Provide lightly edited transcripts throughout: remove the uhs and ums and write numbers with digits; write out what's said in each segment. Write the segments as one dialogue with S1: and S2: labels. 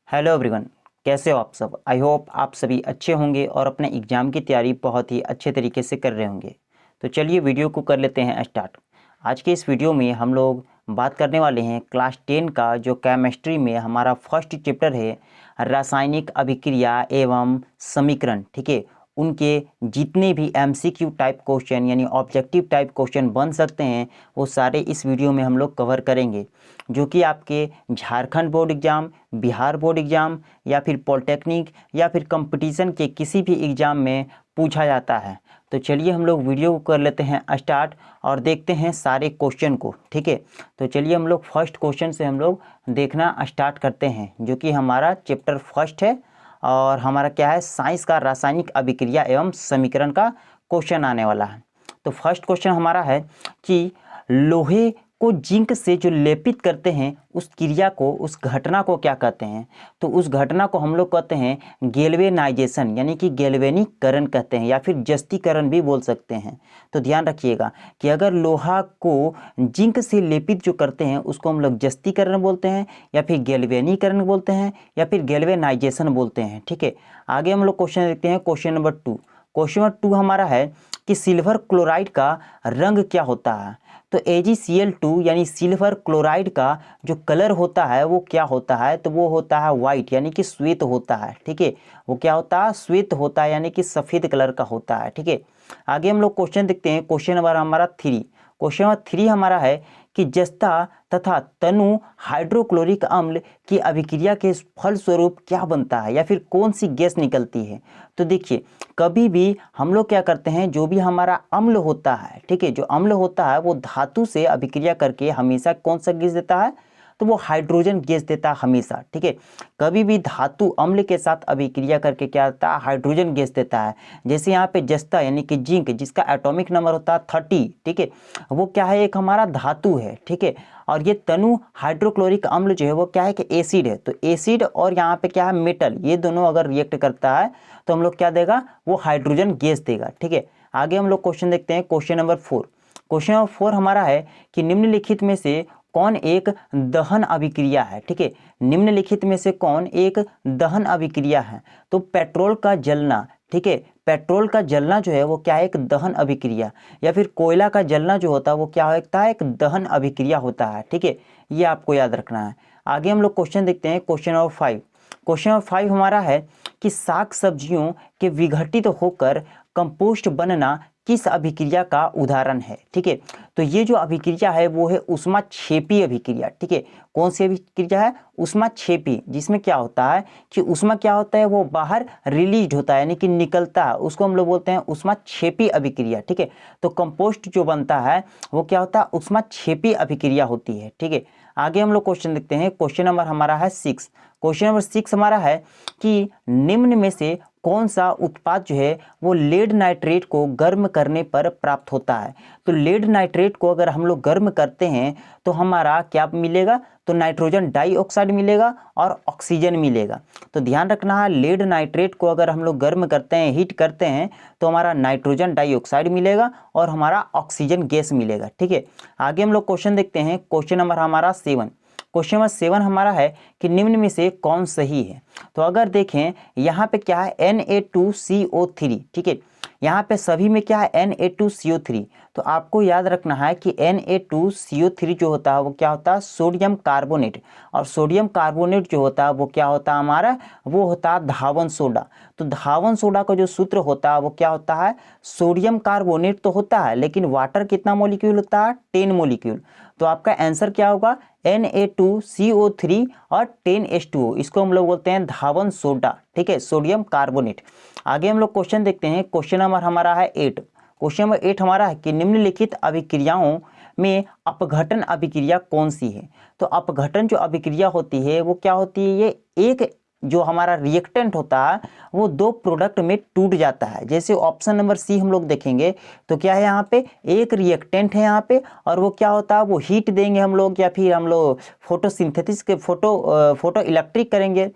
S1: Hello everyone, कैसे हो आप सब। आई होप आप सभी अच्छे होंगे और अपने एग्ज़ाम की तैयारी बहुत ही अच्छे तरीके से कर रहे होंगे। तो चलिए वीडियो को कर लेते हैं स्टार्ट। आज के इस वीडियो में हम लोग बात करने वाले हैं क्लास 10 का जो केमिस्ट्री में हमारा फर्स्ट चैप्टर है, रासायनिक अभिक्रिया एवं समीकरण। ठीक है, उनके जितने भी एमसीक्यू टाइप क्वेश्चन यानी ऑब्जेक्टिव टाइप क्वेश्चन बन सकते हैं वो सारे इस वीडियो में हम लोग कवर करेंगे, जो कि आपके Jharkhand board exam, Bihar board exam या फिर पॉलिटेक्निक या फिर कंपटीशन के किसी भी एग्ज़ाम में पूछा जाता है। तो चलिए हम लोग वीडियो को कर लेते हैं स्टार्ट और देखते हैं सारे क्वेश्चन को। ठीक है, तो चलिए हम लोग फर्स्ट क्वेश्चन से हम लोग देखना स्टार्ट करते हैं, जो कि हमारा चैप्टर फर्स्ट है और हमारा क्या है, साइंस का रासायनिक अभिक्रिया एवं समीकरण का क्वेश्चन आने वाला है। तो फर्स्ट क्वेश्चन हमारा है कि लोहे को जिंक से जो लेपित करते हैं उस क्रिया को, उस घटना को क्या कहते हैं। तो उस घटना को हम लोग कहते हैं गैल्वेनाइजेशन यानी कि गैल्वेनीकरण कहते हैं या फिर जस्तीकरण भी बोल सकते हैं। तो ध्यान रखिएगा कि अगर लोहा को जिंक से लेपित जो करते हैं उसको हम लोग जस्तीकरण बोलते हैं या फिर गैल्वेनीकरण बोलते हैं या फिर गैल्वेनाइजेशन बोलते हैं। ठीक है, आगे हम लोग क्वेश्चन देखते हैं। क्वेश्चन नंबर 2, क्वेश्चन नंबर 2 हमारा है कि सिल्वर क्लोराइड का रंग क्या होता है। तो AgCl2 यानी सिल्वर क्लोराइड का जो कलर होता है वो क्या होता है, तो वो होता है वाइट यानी कि श्वेत होता है। ठीक है, वो क्या होता है, श्वेत होता है यानी कि सफ़ेद कलर का होता है। ठीक है, आगे हम लोग क्वेश्चन देखते हैं। क्वेश्चन नंबर हमारा 3, क्वेश्चन नंबर 3 हमारा है कि जस्ता तथा तनु हाइड्रोक्लोरिक अम्ल की अभिक्रिया के फलस्वरूप क्या बनता है या फिर कौन सी गैस निकलती है। तो देखिए, कभी भी हम लोग क्या करते हैं, जो भी हमारा अम्ल होता है, ठीक है, जो अम्ल होता है वो धातु से अभिक्रिया करके हमेशा कौन सा गैस देता है, तो वो हाइड्रोजन गैस देता है हमेशा। ठीक है, कभी भी धातु अम्ल के साथ अभिक्रिया करके क्या देता है, हाइड्रोजन गैस देता है। जैसे यहाँ पे जस्ता यानी कि जिंक, जिसका एटॉमिक नंबर होता है 30, ठीक है, वो क्या है, एक हमारा धातु है। ठीक है, और ये तनु हाइड्रोक्लोरिक अम्ल जो है वो क्या है कि एसिड है। तो एसिड और यहाँ पे क्या है, मेटल, ये दोनों अगर रिएक्ट करता है तो हम लोग क्या देगा, वो हाइड्रोजन गैस देगा। ठीक है, आगे हम लोग क्वेश्चन देखते हैं। क्वेश्चन नंबर 4, क्वेश्चन नंबर 4 हमारा है कि निम्नलिखित में से कौन एक दहन अभिक्रिया है। ठीक है, निम्नलिखित में से कौन एक दहन अभिक्रिया है। तो पेट्रोल का जलना, ठीक है, पेट्रोल का जलना जो है वो क्या है, एक दहन अभिक्रिया, या फिर कोयला का जलना जो होता है वो क्या होता है, एक दहन अभिक्रिया होता है। ठीक है, ये आपको याद रखना है। आगे हम लोग क्वेश्चन देखते हैं। क्वेश्चन नंबर 5, क्वेश्चन नंबर 5 हमारा है कि साग सब्जियों के विघटित होकर कंपोस्ट बनना किस अभिक्रिया का उदाहरण है। ठीक है, तो ये जो अभिक्रिया है वो है ऊष्माक्षेपी अभिक्रिया। ठीक है, कौन सी अभिक्रिया है, ऊष्माक्षेपी, जिसमें क्या होता है कि ऊष्मा क्या होता है, वो बाहर रिलीज होता है यानी कि निकलता है, उसको हम लोग बोलते हैं ऊष्माक्षेपी अभिक्रिया। ठीक है, तो कंपोस्ट जो बनता है वो क्या होता है, ऊष्माक्षेपी अभिक्रिया होती है। ठीक है, आगे हम लोग क्वेश्चन देखते हैं। क्वेश्चन नंबर हमारा है 6, क्वेश्चन नंबर 6 हमारा है कि निम्न में से कौन सा उत्पाद जो है वो लेड नाइट्रेट को गर्म करने पर प्राप्त होता है। तो लेड नाइट्रेट को अगर हम लोग गर्म करते हैं तो हमारा क्या मिलेगा, तो नाइट्रोजन डाइऑक्साइड मिलेगा और ऑक्सीजन मिलेगा। तो ध्यान रखना है, लेड नाइट्रेट को अगर हम लोग गर्म करते हैं, हीट करते हैं, तो हमारा नाइट्रोजन डाइऑक्साइड मिलेगा और हमारा ऑक्सीजन गैस मिलेगा। ठीक है, आगे हम लोग क्वेश्चन देखते हैं। क्वेश्चन नंबर हमारा 7, क्वेश्चन नंबर 7 हमारा है कि निम्न में से कौन सही है। तो अगर देखें यहाँ पे क्या है, Na2CO3। ठीक है, यहाँ पे सभी में क्या है, Na2CO3। तो आपको याद रखना है कि Na2CO3 जो होता है वो क्या होता है, सोडियम कार्बोनेट, और सोडियम कार्बोनेट जो होता है वो क्या होता है हमारा, वो होता है धावन सोडा। तो धावन सोडा का जो सूत्र होता है वो क्या होता है, सोडियम कार्बोनेट तो होता है लेकिन वाटर कितना मॉलिक्यूल होता है, 10 मॉलिक्यूल। तो आपका आंसर क्या होगा, Na2CO3 और 10H2O, इसको हम लोग बोलते हैं धावन सोडा। ठीक है, सोडियम कार्बोनेट। आगे हम लोग क्वेश्चन देखते हैं। क्वेश्चन नंबर हमारा है 8, क्वेश्चन नंबर 8 हमारा है कि निम्नलिखित अभिक्रियाओं में अपघटन अभिक्रिया कौन सी है। तो अपघटन जो अभिक्रिया होती है वो क्या होती है, ये एक जो हमारा रिएक्टेंट होता है वो दो प्रोडक्ट में टूट जाता है। जैसे ऑप्शन नंबर सी हम लोग देखेंगे तो क्या है, यहाँ पे एक रिएक्टेंट है यहाँ पे, और वो क्या होता है, वो हीट देंगे हम लोग या फिर हम लोग फोटोसिंथेसिस के फोटो इलेक्ट्रिक करेंगे,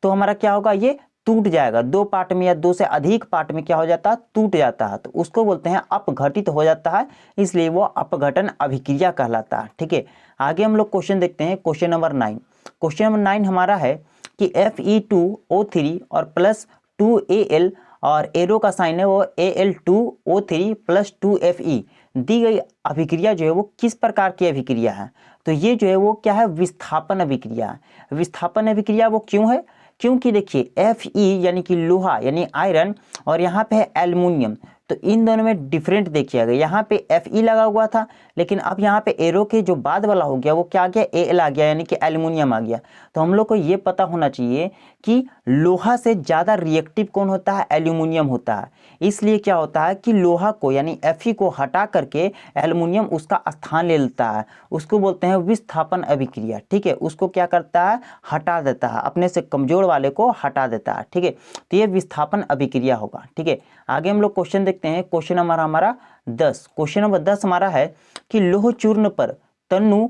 S1: तो हमारा क्या होगा, ये टूट जाएगा, दो पार्ट में या दो से अधिक पार्ट में क्या हो जाता है, टूट जाता है। तो उसको बोलते हैं अपघटित हो जाता है, इसलिए वो अपघटन अभिक्रिया कहलाता है। ठीक है, आगे हम लोग क्वेश्चन देखते हैं। क्वेश्चन नंबर 9, क्वेश्चन नंबर 9 हमारा है कि Fe2O3 और प्लस 2Al और एरो का साइन है वो Al2O3 प्लस 2Fe दी गई अभिक्रिया जो है वो किस प्रकार की अभिक्रिया है? तो ये जो है वो क्या है? विस्थापन अभिक्रिया है। विस्थापन अभिक्रिया वो क्यों है? क्योंकि देखिए Fe यानी कि लोहा यानी आयरन और यहाँ पे है एल्युमिनियम, तो इन दोनों में डिफरेंट देखिए, अगर यहाँ पे Fe लगा हुआ था लेकिन अब यहाँ पे एरो के जो बाद वाला हो गया वो क्या आ गया? Al आ गया यानी कि एल्युमिनियम आ गया। तो हम लोग को ये पता होना चाहिए कि लोहा से ज़्यादा रिएक्टिव कौन होता है? एल्युमिनियम होता है। इसलिए क्या होता है कि लोहा को यानी Fe को हटा करके एल्युमिनियम उसका स्थान ले लेता है, उसको बोलते हैं विस्थापन अभिक्रिया। ठीक है, उसको क्या करता है? हटा देता है, अपने से कमजोर वाले को हटा देता है। ठीक है, तो ये विस्थापन अभिक्रिया होगा। ठीक है, आगे हम लोग क्वेश्चन देखते हैं। क्वेश्चन नंबर हमारा 10, क्वेश्चन नंबर 10 हमारा है कि लोह चूर्ण पर तनु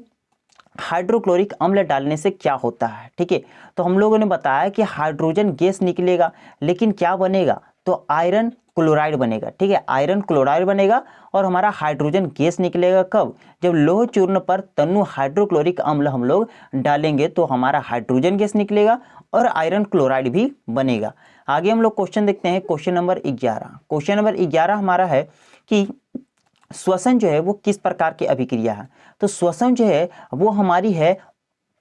S1: हाइड्रोक्लोरिक अम्ल डालने से क्या होता है? ठीक है, तो हम लोगों ने बताया कि हाइड्रोजन गैस निकलेगा, लेकिन क्या बनेगा? तो आयरन क्लोराइड बनेगा। ठीक है, आयरन क्लोराइड बनेगा और हमारा हाइड्रोजन गैस निकलेगा कब? जब लोह चूर्ण पर तनु हाइड्रोक्लोरिक अम्ल हम लोग डालेंगे तो हमारा हाइड्रोजन गैस निकलेगा और आयरन क्लोराइड भी बनेगा। आगे हम लोग क्वेश्चन देखते हैं। क्वेश्चन नंबर 11, क्वेश्चन नंबर 11 हमारा है कि श्वसन जो है वो किस प्रकार की अभिक्रिया है? तो श्वसन जो है वो हमारी है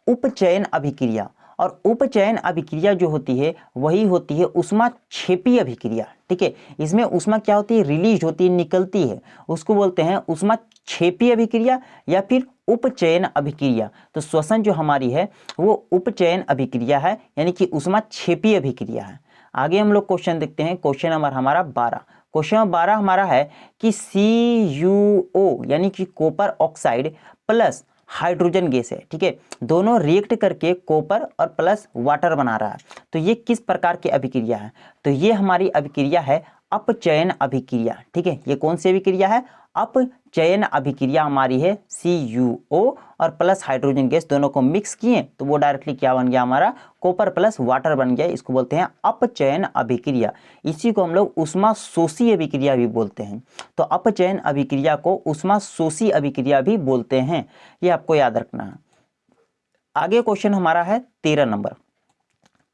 S1: उपचयन अभिक्रिया, और उपचयन अभिक्रिया जो होती है वही होती है ऊष्माक्षेपी अभिक्रिया। ठीक है, इसमें ऊष्मा क्या होती है? रिलीज होती है, निकलती है, उसको बोलते हैं ऊष्माक्षेपी अभिक्रिया या फिर उपचयन अभिक्रिया। तो श्वसन जो हमारी है वो उपचयन अभिक्रिया है यानी कि ऊष्माक्षेपी अभिक्रिया है। आगे हम लोग क्वेश्चन देखते हैं। क्वेश्चन नंबर हमारा 12, क्वेश्चन नंबर 12 हमारा है कि CuO यानी कि copper oxide plus hydrogen gas है। ठीक है, दोनों रिएक्ट करके कॉपर और प्लस वाटर बना रहा है, तो ये किस प्रकार की अभिक्रिया है? तो ये हमारी अभिक्रिया है अपचयन अभिक्रिया। ठीक है, ये कौन सी अभिक्रिया है? अपचयन अभिक्रिया हमारी है। CuO और प्लस हाइड्रोजन गैस दोनों को मिक्स किए तो वो डायरेक्टली क्या बन गया? हमारा कॉपर प्लस वाटर बन गया। इसको बोलते हैं अपचयन अभिक्रिया। इसी को हम लोग ऊष्मा शोषी अभिक्रिया भी बोलते हैं। तो अपचयन अभिक्रिया को ऊष्मा शोषी अभिक्रिया भी बोलते हैं, ये आपको याद रखना है। आगे क्वेश्चन हमारा है 13 नंबर।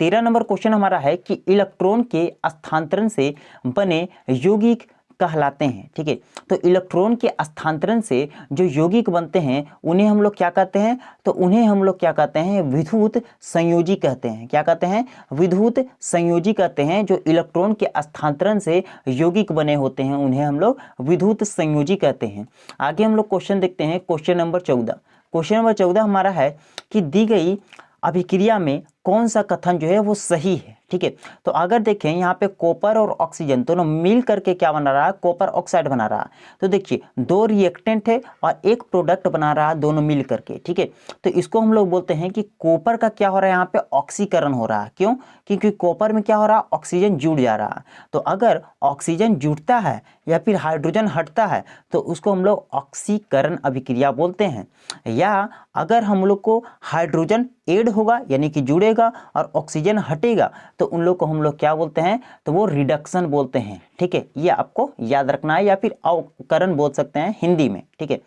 S1: 13 नंबर क्वेश्चन हमारा है कि इलेक्ट्रॉन के स्थानांतरण से बने यौगिक कहलाते हैं। ठीक है, तो इलेक्ट्रॉन के स्थानांतरण से जो यौगिक बनते हैं उन्हें हम लोग क्या कहते हैं? तो उन्हें हम लोग क्या कहते हैं? विद्युत संयोजी कहते हैं। क्या कहते हैं? विद्युत संयोजी कहते हैं। जो इलेक्ट्रॉन के स्थानांतरण से यौगिक बने होते हैं उन्हें हम लोग विद्युत संयोजी कहते हैं। आगे हम लोग क्वेश्चन देखते हैं। क्वेश्चन नंबर 14, क्वेश्चन नंबर 14 हमारा है कि दी गई अभिक्रिया में कौन सा कथन जो है वो सही है? ठीक है, तो अगर देखें यहाँ पे कॉपर और ऑक्सीजन दोनों मिल करके क्या बना रहा है? कॉपर ऑक्साइड बना रहा है। तो देखिए दो रिएक्टेंट है और एक प्रोडक्ट बना रहा है दोनों मिल करके। ठीक है, तो इसको हम लोग बोलते हैं कि कॉपर का क्या हो रहा है? यहाँ पे ऑक्सीकरण हो रहा है। क्यों? क्योंकि कॉपर में क्या हो रहा है? ऑक्सीजन जुड़ जा रहा है। तो अगर ऑक्सीजन जुड़ता है या फिर हाइड्रोजन हटता है तो उसको हम लोग ऑक्सीकरण अभिक्रिया बोलते हैं। या अगर हम लोग को हाइड्रोजन ऐड होगा यानी कि जुड़ेगा और ऑक्सीजन हटेगा तो उन लोग को हम लोग क्या बोलते हैं? तो वो रिडक्शन बोलते हैं। ठीक है, ये आपको याद रखना है, या फिर अवकरण बोल सकते हैं हिंदी में। ठीक है,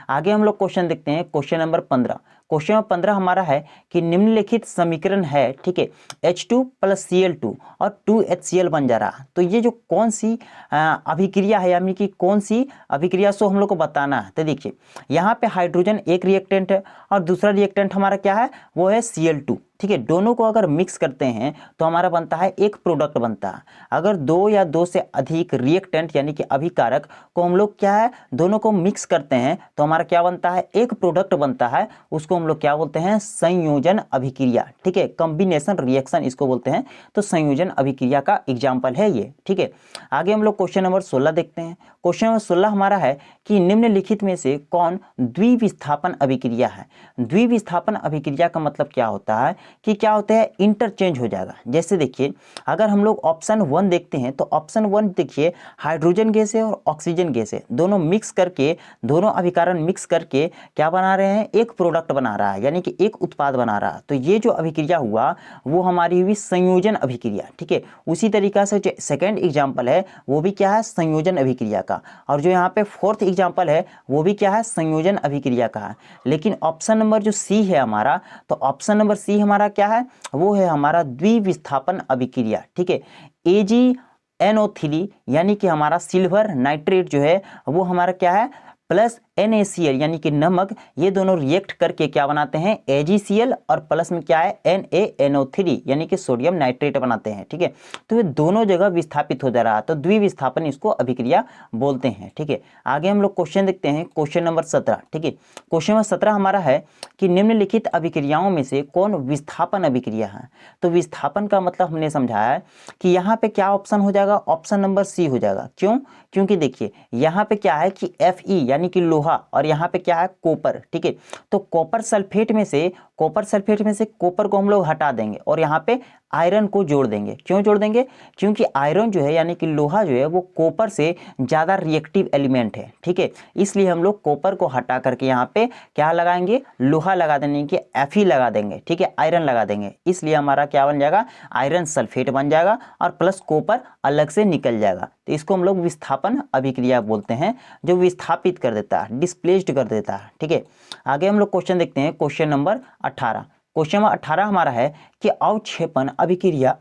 S1: आगे हम लोग क्वेश्चन देखते हैं। क्वेश्चन नंबर 15, क्वेश्चन नंबर 15 हमारा है कि निम्नलिखित समीकरण है। ठीक है, H2 + Cl2 और 2HCl बन जा रहा है। तो ये जो कौन सी अभिक्रिया है यानी कि कौन सी अभिक्रिया सो हम लोग को बताना है। तो देखिए यहाँ पे हाइड्रोजन एक रिएक्टेंट है और दूसरा रिएक्टेंट हमारा क्या है? वो है Cl2। ठीक है, दोनों को अगर मिक्स करते हैं तो हमारा बनता है एक प्रोडक्ट बनता है। अगर दो या दो से अधिक रिएक्टेंट यानी कि अभिकारक को हम लोग क्या है? दोनों को मिक्स करते हैं तो हमारा क्या बनता है? एक प्रोडक्ट बनता है। उसको हम लोग क्या बोलते हैं? संयोजन अभिक्रिया। ठीक है, कॉम्बिनेशन रिएक्शन इसको बोलते हैं। तो संयोजन अभिक्रिया का एग्जाम्पल है ये। ठीक है, आगे हम लोग क्वेश्चन नंबर 16 देखते हैं। क्वेश्चन नंबर 16 हमारा है कि निम्नलिखित में से कौन द्विविस्थापन अभिक्रिया है? द्विविस्थापन अभिक्रिया का मतलब क्या होता है कि क्या होता है? इंटरचेंज हो जाएगा। जैसे देखिए अगर हम लोग ऑप्शन 1 देखते हैं तो ऑप्शन 1 देखिए हाइड्रोजन गैस है और ऑक्सीजन गैस है, दोनों मिक्स करके, दोनों अभिकरण मिक्स करके क्या बना रहे हैं? एक प्रोडक्ट बना रहा है यानी कि एक उत्पाद बना रहा है। तो ये जो अभिक्रिया हुआ वो हमारी हुई संयोजन अभिक्रिया। ठीक है, उसी तरीका से जो सेकेंड एग्जाम्पल है वो भी क्या है? संयोजन अभिक्रिया का। और जो यहाँ पे फोर्थ एग्जाम्पल है वो भी क्या है? संयोजन अभिक्रिया का है। लेकिन ऑप्शन नंबर जो सी है हमारा, तो ऑप्शन नंबर सी हमारा हमारा क्या है, वो है हमारा द्विविस्थापन अभिक्रिया। ठीक है, AgNO3 यानी कि हमारा सिल्वर नाइट्रेट जो है वो हमारा क्या है, प्लस NaCl यानी कि नमक, ये दोनों रिएक्ट करके क्या बनाते हैं, AgCl, और प्लस में क्या है, NaNO3 यानी कि सोडियम नाइट्रेट बनाते हैं। ठीक है, तो ये दोनों जगह विस्थापित हो जा रहा है, तो द्विविस्थापन इसको अभिक्रिया बोलते हैं। ठीक है, आगे हम लोग क्वेश्चन देखते हैं, क्वेश्चन नंबर 17। ठीक है, क्वेश्चन नंबर 17 हमारा है कि निम्नलिखित अभिक्रियाओं में से कौन विस्थापन अभिक्रिया है। तो विस्थापन का मतलब हमने समझाया है कि यहाँ पे क्या ऑप्शन हो जाएगा, ऑप्शन नंबर सी हो जाएगा। क्यों, क्योंकि देखिए यहाँ पे क्या है कि Fe यानी कि लोहा, और यहाँ पे क्या है, कॉपर। ठीक है, तो कॉपर सल्फेट में से कॉपर को हम लोग हटा देंगे और यहाँ पे आयरन को जोड़ देंगे। क्यों जोड़ देंगे, क्योंकि आयरन जो है यानी कि लोहा जो है वो कॉपर से ज़्यादा रिएक्टिव एलिमेंट है। ठीक है, इसलिए हम लोग कॉपर को हटा करके यहाँ पे क्या लगाएंगे, लोहा लगा देंगे कि Fe लगा देंगे। ठीक है, आयरन लगा देंगे, इसलिए हमारा क्या बन जाएगा, आयरन सल्फेट बन जाएगा और प्लस कॉपर अलग से निकल जाएगा। तो इसको हम लोग विस्थापन अभिक्रिया बोलते हैं, जो विस्थापित कर देता है, डिस्प्लेस्ड कर देता है। ठीक है, आगे हम लोग क्वेश्चन देखते हैं, क्वेश्चन नंबर 18। क्वेश्चन नंबर 18 हमारा है कि अवक्षेपण अभिक्रिया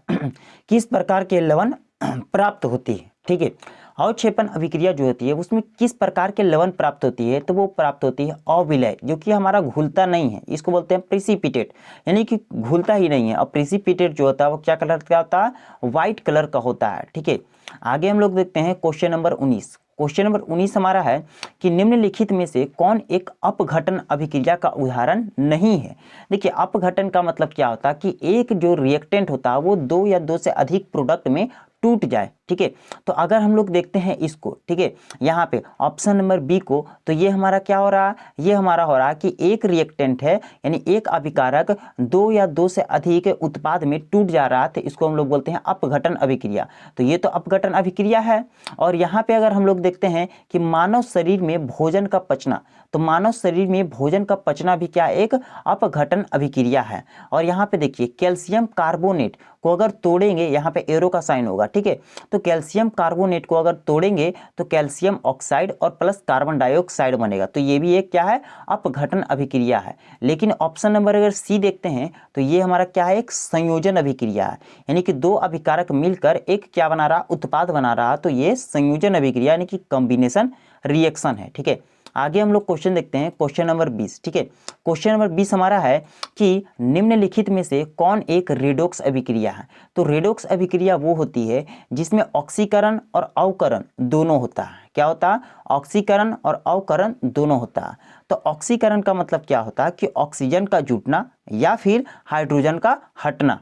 S1: किस प्रकार के लवण प्राप्त होती है। ठीक है, अवक्षेपण अभिक्रिया जो होती है उसमें किस प्रकार के लवण प्राप्त होती है, तो वो प्राप्त होती है अविलय, जो कि हमारा घुलता नहीं है, इसको बोलते हैं प्रेसिपिटेट, यानी कि घुलता ही नहीं है। और प्रेसिपिटेट जो होता है वो क्या कलर का होता है, व्हाइट कलर का होता है। ठीक है, आगे हम लोग देखते हैं क्वेश्चन नंबर 19। क्वेश्चन नंबर 19 हमारा है कि निम्नलिखित में से कौन एक अपघटन अभिक्रिया का उदाहरण नहीं है। देखिए, अपघटन का मतलब क्या होता है कि एक जो रिएक्टेंट होता है वो दो या दो से अधिक प्रोडक्ट में टूट जाए। ठीक है, तो अगर हम लोग देखते हैं इसको, ठीक है, यहाँ पे ऑप्शन नंबर बी को, तो ये हमारा क्या हो रहा है, ये हमारा हो रहा है कि एक रिएक्टेंट है यानी एक अभिकारक दो या दो से अधिक उत्पाद में टूट जा रहा है, तो इसको हम लोग बोलते हैं अपघटन अभिक्रिया। तो ये तो अपघटन अभिक्रिया है। और यहाँ पे अगर हम लोग देखते हैं कि मानव शरीर में भोजन का पचना, तो मानव शरीर में भोजन का पचना भी क्या एक अपघटन अभिक्रिया है। और यहाँ पे देखिए कैल्शियम कार्बोनेट को अगर तोड़ेंगे, यहाँ पे एरो का साइन होगा। ठीक है, तो कैल्शियम कार्बोनेट को अगर तोड़ेंगे तो कैल्शियम ऑक्साइड और प्लस कार्बन डाइऑक्साइड बनेगा, तो ये भी एक क्या है, अपघटन अभिक्रिया है। लेकिन ऑप्शन नंबर अगर सी देखते हैं तो ये हमारा क्या है, एक संयोजन अभिक्रिया है, यानी कि दो अभिकारक मिलकर एक क्या बना रहा, उत्पाद बना रहा, तो ये संयोजन अभिक्रिया यानी कि कॉम्बिनेशन रिएक्शन है। ठीक है, आगे हम लोग क्वेश्चन देखते हैं, क्वेश्चन नंबर 20। ठीक है, क्वेश्चन नंबर 20 हमारा है कि निम्नलिखित में से कौन एक रेडॉक्स अभिक्रिया है। तो रेडॉक्स अभिक्रिया वो होती है जिसमें ऑक्सीकरण और अवकरण दोनों होता है। क्या होता है, ऑक्सीकरण और अवकरण दोनों होता है। तो ऑक्सीकरण का मतलब क्या होता है कि ऑक्सीजन का जुटना या फिर हाइड्रोजन का हटना,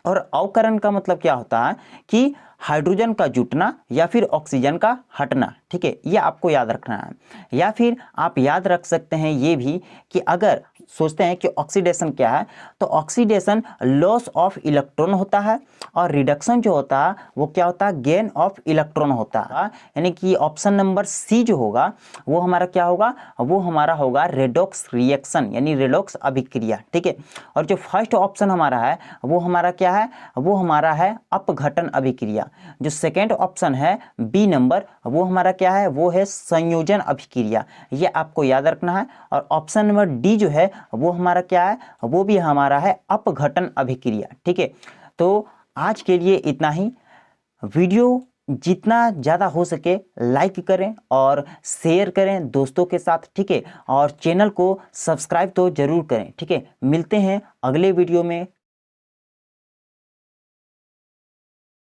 S1: और अवकरण का मतलब क्या होता है कि हाइड्रोजन का जुटना या फिर ऑक्सीजन का हटना। ठीक है, ये आपको याद रखना है। या फिर आप याद रख सकते हैं ये भी कि अगर सोचते हैं कि ऑक्सीडेशन क्या है, तो ऑक्सीडेशन लॉस ऑफ इलेक्ट्रॉन होता है, और रिडक्शन जो होता है वो क्या होता है, गेन ऑफ इलेक्ट्रॉन होता है। यानी कि ऑप्शन नंबर सी जो होगा वो हमारा क्या होगा, वो हमारा होगा रेडॉक्स रिएक्शन यानी रेडॉक्स अभिक्रिया। ठीक है, और जो फर्स्ट ऑप्शन हमारा है वो हमारा क्या है, वो हमारा है अपघटन अभिक्रिया। जो सेकेंड ऑप्शन है बी नंबर, वो हमारा क्या है, वो है संयोजन अभिक्रिया, ये आपको याद रखना है। और ऑप्शन नंबर डी जो है वो हमारा क्या है, वो भी हमारा है अपघटन अभिक्रिया। ठीक है, तो आज के लिए इतना ही। वीडियो जितना ज़्यादा हो सके लाइक करें और शेयर करें दोस्तों के साथ। ठीक है, और चैनल को सब्सक्राइब तो ज़रूर करें। ठीक है, मिलते हैं अगले वीडियो में